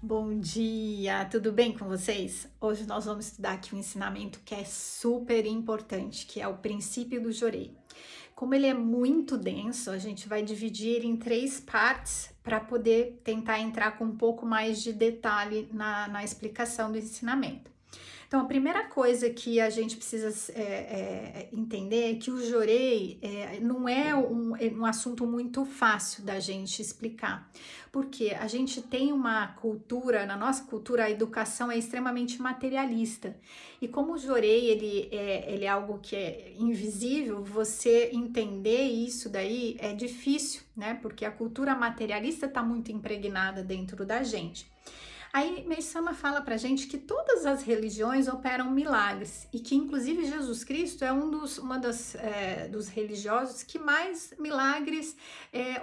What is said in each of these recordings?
Bom dia, tudo bem com vocês? Hoje nós vamos estudar aqui um ensinamento que é super importante, que é o princípio do Jorei. Como ele é muito denso, a gente vai dividir em três partes para poder tentar entrar com um pouco mais de detalhe na explicação do ensinamento. Então, a primeira coisa que a gente precisa entender é que o jorei não é um assunto muito fácil da gente explicar, porque a gente tem uma cultura, na nossa cultura, a educação é extremamente materialista, e como o jorei ele é algo que é invisível, você entender isso daí é difícil, né? Porque a cultura materialista está muito impregnada dentro da gente. Aí Meisama fala pra gente que todas as religiões operam milagres e que inclusive Jesus Cristo é dos religiosos que mais milagres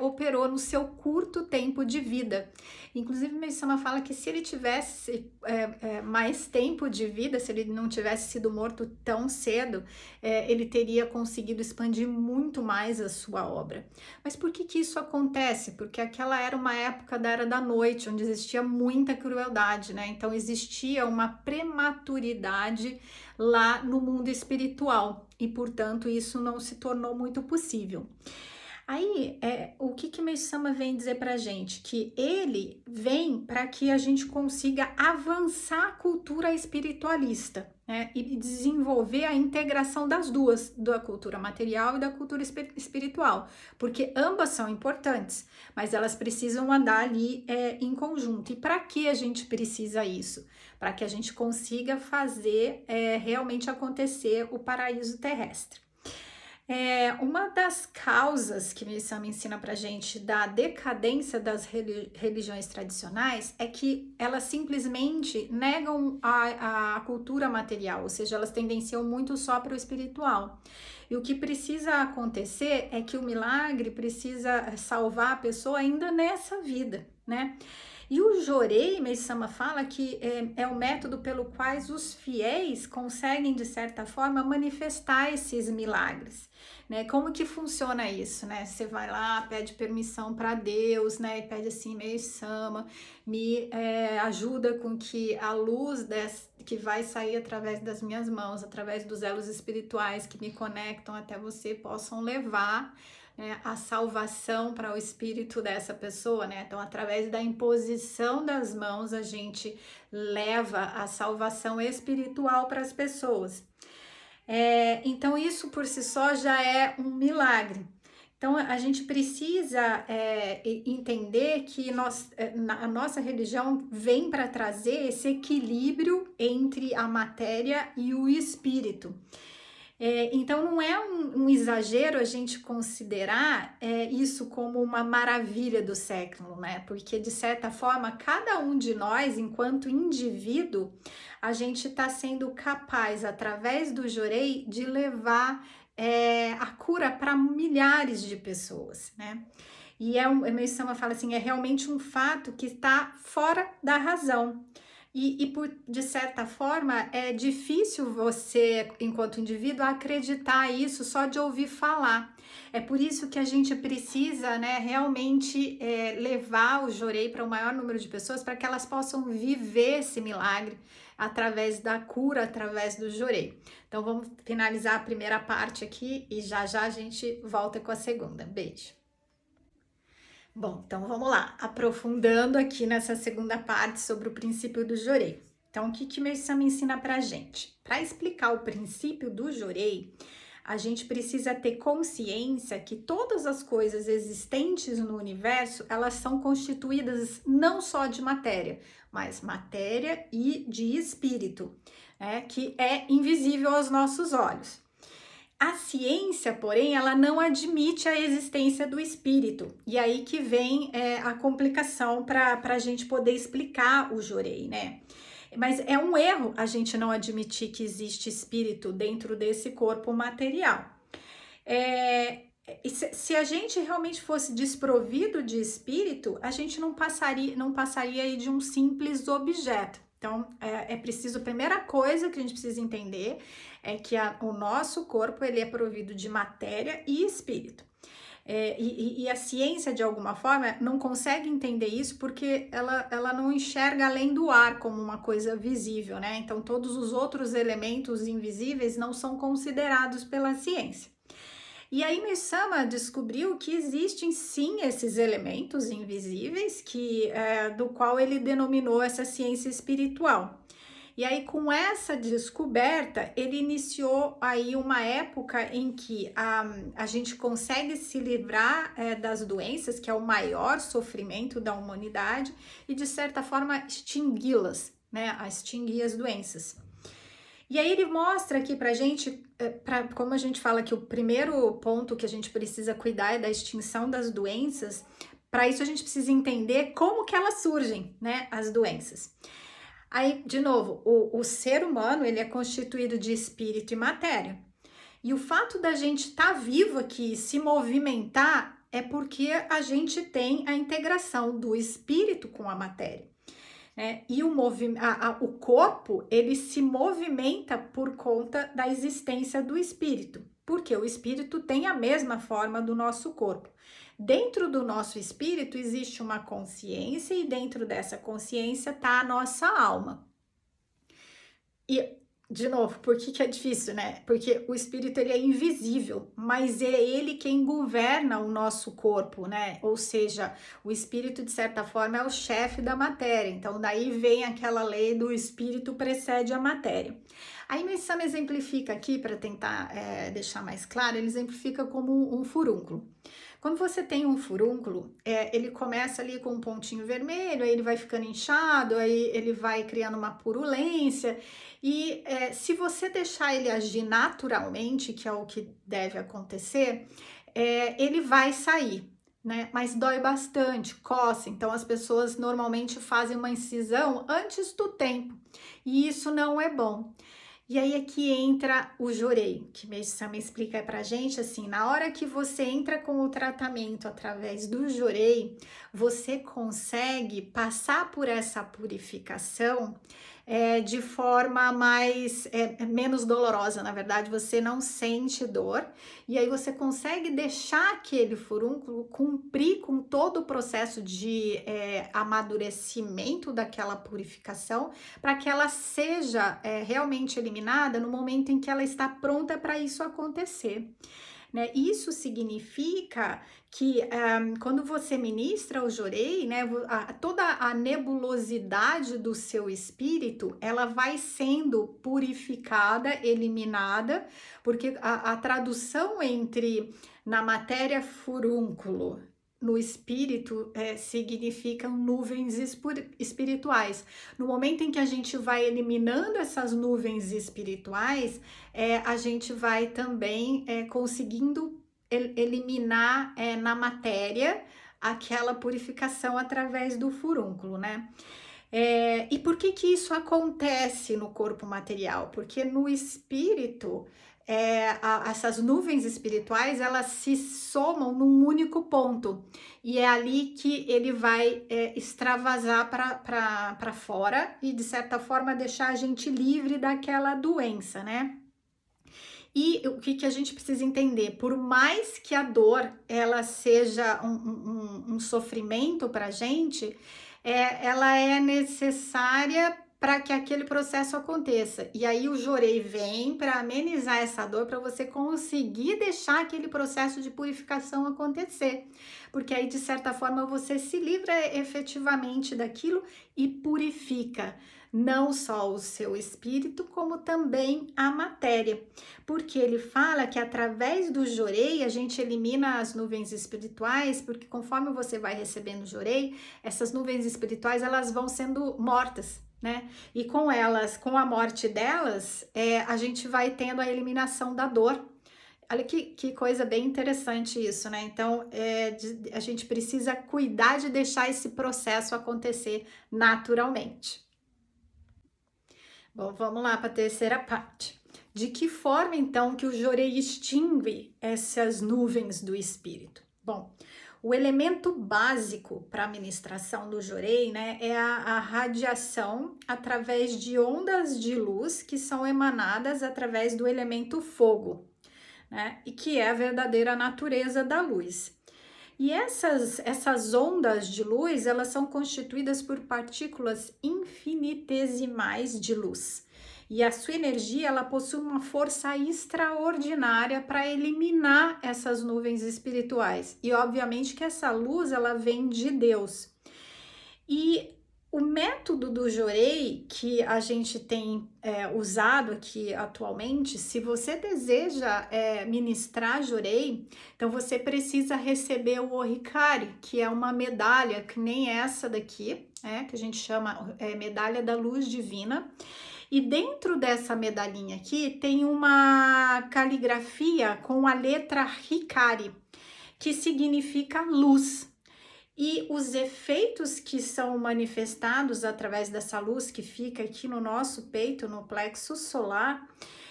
operou no seu curto tempo de vida. Inclusive Meisama fala que se ele tivesse mais tempo de vida, se ele não tivesse sido morto tão cedo, ele teria conseguido expandir muito mais a sua obra. Mas por que isso acontece? Porque aquela era uma época da Era da Noite, onde existia muita crueldade, né? Então existia uma prematuridade lá no mundo espiritual e, portanto, isso não se tornou muito possível. Aí, o que Meisama vem dizer pra gente? Que ele vem para que a gente consiga avançar a cultura espiritualista, né? E desenvolver a integração das duas, da cultura material e da cultura espiritual, porque ambas são importantes, mas elas precisam andar ali em conjunto. E para que a gente precisa isso? Para que a gente consiga fazer realmente acontecer o paraíso terrestre. Uma das causas que Missama ensina pra gente da decadência das religiões tradicionais é que elas simplesmente negam a cultura material, ou seja, elas tendenciam muito só para o espiritual. E o que precisa acontecer é que o milagre precisa salvar a pessoa ainda nessa vida, né? E o Jorei, Meisama fala que é o método pelo qual os fiéis conseguem, de certa forma, manifestar esses milagres, né? Como que funciona isso, né? Você vai lá, pede permissão para Deus, né? E pede assim, Meisama, me ajuda com que a luz que vai sair através das minhas mãos, através dos elos espirituais que me conectam até você, possam levar a salvação para o espírito dessa pessoa, né? Então, através da imposição das mãos, a gente leva a salvação espiritual para as pessoas. Então, isso por si só já é um milagre. Então, a gente precisa entender que a nossa religião vem para trazer esse equilíbrio entre a matéria e o espírito. Então não é um exagero a gente considerar isso como uma maravilha do século, né? Porque de certa forma, cada um de nós, enquanto indivíduo, a gente está sendo capaz, através do Jorei, de levar a cura para milhares de pessoas, né? E meu Sama fala assim, é realmente um fato que está fora da razão. De certa forma, é difícil você, enquanto indivíduo, acreditar isso só de ouvir falar. É por isso que a gente precisa, né, realmente levar o Jorei para o maior número de pessoas para que elas possam viver esse milagre através da cura, através do Jorei. Então, vamos finalizar a primeira parte aqui e já já a gente volta com a segunda. Beijo! Bom, então vamos lá, aprofundando aqui nessa segunda parte sobre o princípio do Jorei. Então, o que Meisama ensina pra gente? Para explicar o princípio do Jorei, a gente precisa ter consciência que todas as coisas existentes no universo, elas são constituídas não só de matéria, mas matéria e de espírito, né, que é invisível aos nossos olhos. A ciência, porém, ela não admite a existência do espírito. E aí que vem a complicação para a gente poder explicar o Jorei, né? Mas é um erro a gente não admitir que existe espírito dentro desse corpo material. Se a gente realmente fosse desprovido de espírito, a gente não passaria aí de um simples objeto. Então, é preciso, a primeira coisa que a gente precisa entender é que o nosso corpo ele é provido de matéria e espírito. E a ciência, de alguma forma, não consegue entender isso porque ela não enxerga além do ar como uma coisa visível, né? Então, todos os outros elementos invisíveis não são considerados pela ciência. E aí Mirsama descobriu que existem sim esses elementos invisíveis do qual ele denominou essa ciência espiritual. E aí, com essa descoberta, ele iniciou aí uma época em que a gente consegue se livrar das doenças, que é o maior sofrimento da humanidade, e de certa forma extingui-las, né? A extinguir as doenças. E aí ele mostra aqui pra gente, como a gente fala que o primeiro ponto que a gente precisa cuidar é da extinção das doenças. Para isso a gente precisa entender como que elas surgem, né? As doenças. Aí, de novo, o ser humano, ele é constituído de espírito e matéria. E o fato da gente estar vivo aqui, se movimentar, é porque a gente tem a integração do espírito com a matéria. E o corpo, ele se movimenta por conta da existência do espírito, porque o espírito tem a mesma forma do nosso corpo. Dentro do nosso espírito existe uma consciência e dentro dessa consciência está a nossa alma. E, de novo, por que é difícil, né? Porque o espírito ele é invisível, mas é ele quem governa o nosso corpo, né? Ou seja, o espírito, de certa forma, é o chefe da matéria. Então, daí vem aquela lei do espírito precede a matéria. Aí, Mirsama exemplifica aqui, para tentar deixar mais claro, ele exemplifica como um furúnculo. Quando você tem um furúnculo, ele começa ali com um pontinho vermelho, aí ele vai ficando inchado, aí ele vai criando uma purulência, e se você deixar ele agir naturalmente, que é o que deve acontecer, ele vai sair, né? Mas dói bastante, coça, então as pessoas normalmente fazem uma incisão antes do tempo, e isso não é bom. E aí aqui entra o jorei, que Meisama explica pra gente assim, na hora que você entra com o tratamento através do jorei, você consegue passar por essa purificação de forma menos dolorosa, na verdade você não sente dor, e aí você consegue deixar aquele furúnculo cumprir com todo o processo de amadurecimento daquela purificação, para que ela seja realmente eliminada no momento em que ela está pronta para isso acontecer. Né? Isso significa que quando você ministra o jorei, né, toda a nebulosidade do seu espírito, ela vai sendo purificada, eliminada, porque a tradução entre na matéria furúnculo, no espírito, significam nuvens espirituais. No momento em que a gente vai eliminando essas nuvens espirituais, a gente vai também conseguindo eliminar na matéria aquela purificação através do furúnculo, né? E por que isso acontece no corpo material? Porque no espírito, essas nuvens espirituais, elas se somam num único ponto, e é ali que ele vai extravasar para fora e, de certa forma, deixar a gente livre daquela doença, né? E o que a gente precisa entender? Por mais que a dor ela seja um sofrimento para a gente, ela é necessária para que aquele processo aconteça. E aí o jorei vem para amenizar essa dor, para você conseguir deixar aquele processo de purificação acontecer. Porque aí, de certa forma, você se livra efetivamente daquilo e purifica não só o seu espírito, como também a matéria. Porque ele fala que através do jorei a gente elimina as nuvens espirituais, porque conforme você vai recebendo o jorei, essas nuvens espirituais elas vão sendo mortas, né? E com elas, com a morte delas, a gente vai tendo a eliminação da dor. Olha que coisa bem interessante isso, né? Então, a gente precisa cuidar de deixar esse processo acontecer naturalmente. Bom, vamos lá para a terceira parte. De que forma, então, que o jorei extingue essas nuvens do espírito? Bom, o elemento básico para a ministração do jorei, né, é a radiação através de ondas de luz que são emanadas através do elemento fogo, né, e que é a verdadeira natureza da luz. E essas ondas de luz, elas são constituídas por partículas infinitesimais de luz. E a sua energia, ela possui uma força extraordinária para eliminar essas nuvens espirituais. E obviamente que essa luz, ela vem de Deus. E o método do Jorei que a gente tem usado aqui atualmente, se você deseja ministrar Jorei, então você precisa receber o Ohikari, que é uma medalha que nem essa daqui, que a gente chama medalha da luz divina. E dentro dessa medalhinha aqui tem uma caligrafia com a letra Hikari, que significa luz. E os efeitos que são manifestados através dessa luz que fica aqui no nosso peito, no plexo solar,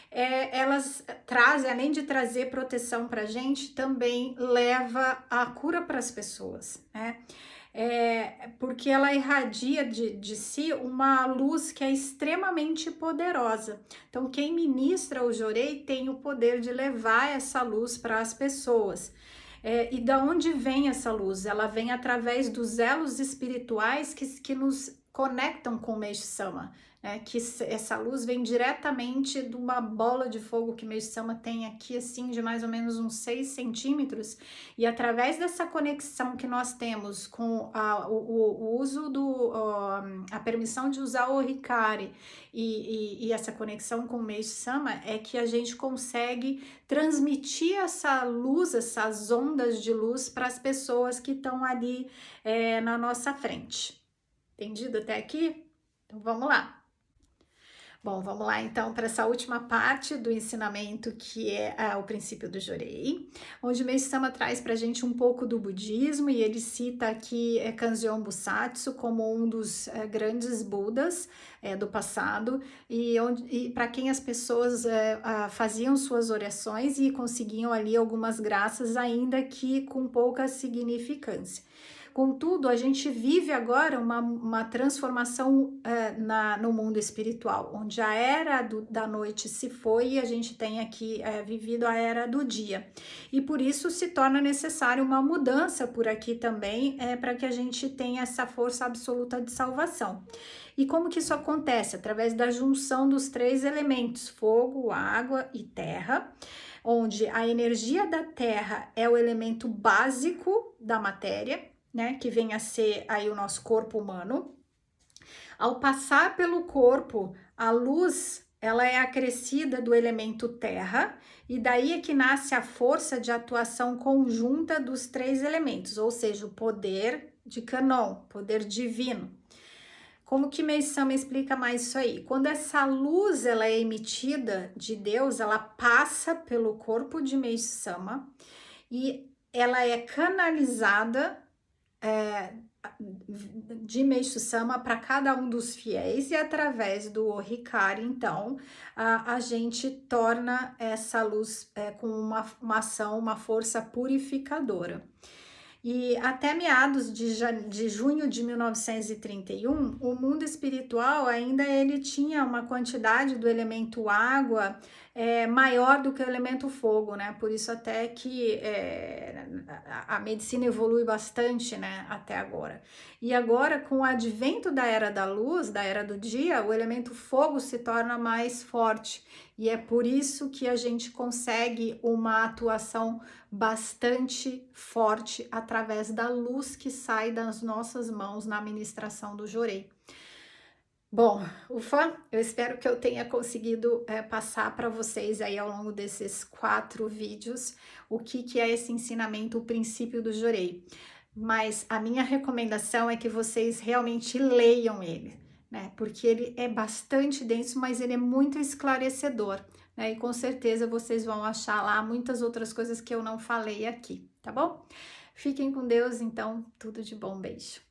elas trazem, além de trazer proteção para a gente, também leva a cura para as pessoas, né? Porque ela irradia de si uma luz que é extremamente poderosa. Então, quem ministra o Jorei tem o poder de levar essa luz para as pessoas. E da onde vem essa luz? Ela vem através dos elos espirituais que nos conectam com o Meixo-sama, que essa luz vem diretamente de uma bola de fogo que o Meixo-sama tem aqui, assim, de mais ou menos uns 6 centímetros, e através dessa conexão que nós temos com o uso a permissão de usar o Hikari e essa conexão com o Meixo-sama é que a gente consegue transmitir essa luz, essas ondas de luz para as pessoas que estão ali na nossa frente. Entendido até aqui? Então vamos lá. Bom, vamos lá então para essa última parte do ensinamento, que é o princípio do Jorei, onde o Meixo-sama traz para a gente um pouco do budismo, e ele cita aqui Kanzeon Busatsu como um dos grandes Budas do passado, e para quem as pessoas faziam suas orações e conseguiam ali algumas graças, ainda que com pouca significância. Contudo, a gente vive agora uma transformação no mundo espiritual, onde a era da noite se foi e a gente tem aqui vivido a era do dia. E por isso se torna necessário uma mudança por aqui também, para que a gente tenha essa força absoluta de salvação. E como que isso acontece? Através da junção dos 3 elementos, fogo, água e terra, onde a energia da terra é o elemento básico da matéria, que vem a ser aí o nosso corpo humano. Ao passar pelo corpo, a luz, ela é acrescida do elemento terra, e daí é que nasce a força de atuação conjunta dos 3 elementos, ou seja, o poder de Kanon, poder divino. Como que Meixo-sama explica mais isso aí? Quando essa luz ela é emitida de Deus, ela passa pelo corpo de Meixo-sama e ela é canalizada de Meixo-sama para cada um dos fiéis, e através do Ohikari, então, a gente torna essa luz com uma ação, uma força purificadora. E até meados de junho de 1931, o mundo espiritual ainda ele tinha uma quantidade do elemento água maior do que o elemento fogo, né? Por isso até que a medicina evolui bastante, né? Até agora. E agora, com o advento da era da luz, da era do dia, o elemento fogo se torna mais forte. E é por isso que a gente consegue uma atuação bastante forte através da luz que sai das nossas mãos na ministração do Jorei. Bom, ufa, eu espero que eu tenha conseguido passar para vocês aí ao longo desses 4 vídeos o que é esse ensinamento, o princípio do Jorei. Mas a minha recomendação é que vocês realmente leiam ele, né? Porque ele é bastante denso, mas ele é muito esclarecedor, né? E com certeza vocês vão achar lá muitas outras coisas que eu não falei aqui, tá bom? Fiquem com Deus, então, tudo de bom, beijo.